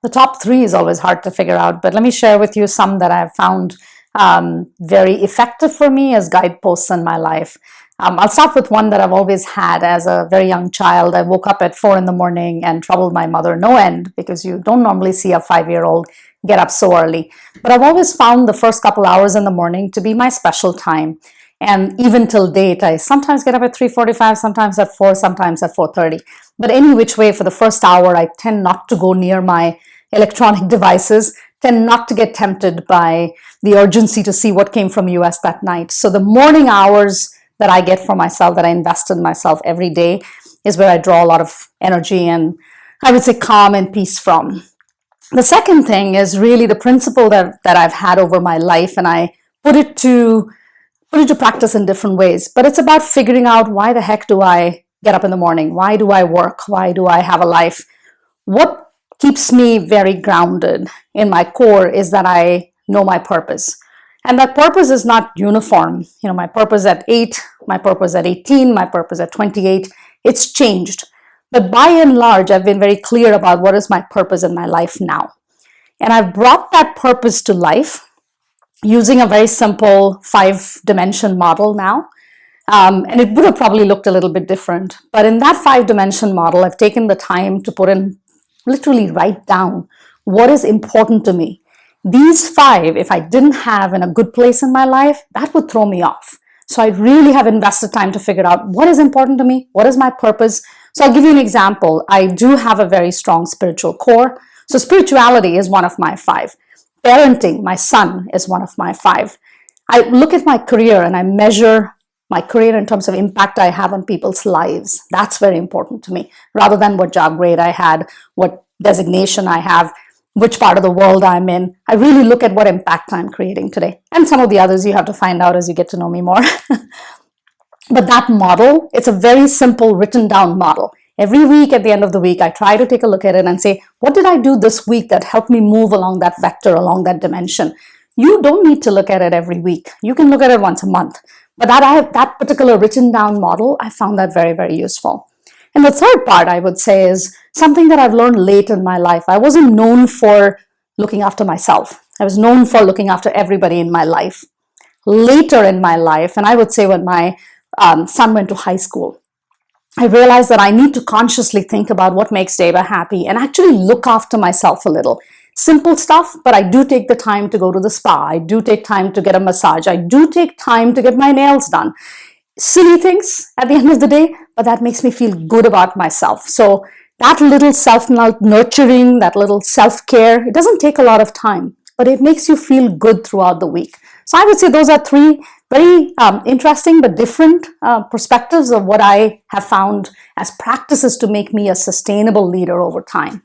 The top three is always hard to figure out, but let me share with you some that I've found very effective for me as guideposts in my life. I'll start with one that I've always had as a very young child. I woke up at 4 in the morning and troubled my mother no end, because you don't normally see a 5-year-old get up so early. But I've always found the first couple hours in the morning to be my special time. And even till date, I sometimes get up at 3:45, sometimes at 4, sometimes at 4:30. But any which way, for the first hour, I tend not to go near my electronic devices, tend not to get tempted by the urgency to see what came from US that night. So the morning hours that I get for myself, that I invest in myself every day, is where I draw a lot of energy and, I would say, calm and peace from. The second thing is really the principle that I've had over my life, and I put it to practice in different ways. But it's about figuring out, why the heck do I get up in the morning? Why do I work? Why do I have a life? What keeps me very grounded in my core is that I know my purpose. And that purpose is not uniform. My purpose at 8, my purpose at 18, my purpose at 28, it's changed. But by and large, I've been very clear about what is my purpose in my life now. And I've brought that purpose to life using a very simple 5-dimension model now. And it would have probably looked a little bit different. But in that 5-dimension model, I've taken the time to literally write down what is important to me. These 5, if I didn't have in a good place in my life, that would throw me off. So I really have invested time to figure out what is important to me, what is my purpose. So I'll give you an example. I do have a very strong spiritual core. So spirituality is one of my 5. Parenting my son is one of my 5. I look at my career and I measure my career in terms of impact I have on people's lives. That's very important to me, rather than what job grade I had, what designation I have, which part of the world I'm in. I really look at what impact I'm creating today. And some of the others you have to find out as you get to know me more. But that model, it's a very simple written down model. Every week, at the end of the week, I try to take a look at it and say, what did I do this week that helped me move along that vector, along that dimension? You don't need to look at it every week. You can look at it once a month. But that particular written down model, I found that very, very useful. And the third part, I would say, is something that I've learned late in my life. I wasn't known for looking after myself. I was known for looking after everybody in my life. Later in my life, and I would say when my son went to high school, I realized that I need to consciously think about what makes Deba happy and actually look after myself a little. Simple stuff, but I do take the time to go to the spa. I do take time to get a massage. I do take time to get my nails done. Silly things at the end of the day, but that makes me feel good about myself. So that little self-nurturing, that little self-care, it doesn't take a lot of time, but it makes you feel good throughout the week. So I would say those are 3 very interesting but different perspectives of what I have found as practices to make me a sustainable leader over time.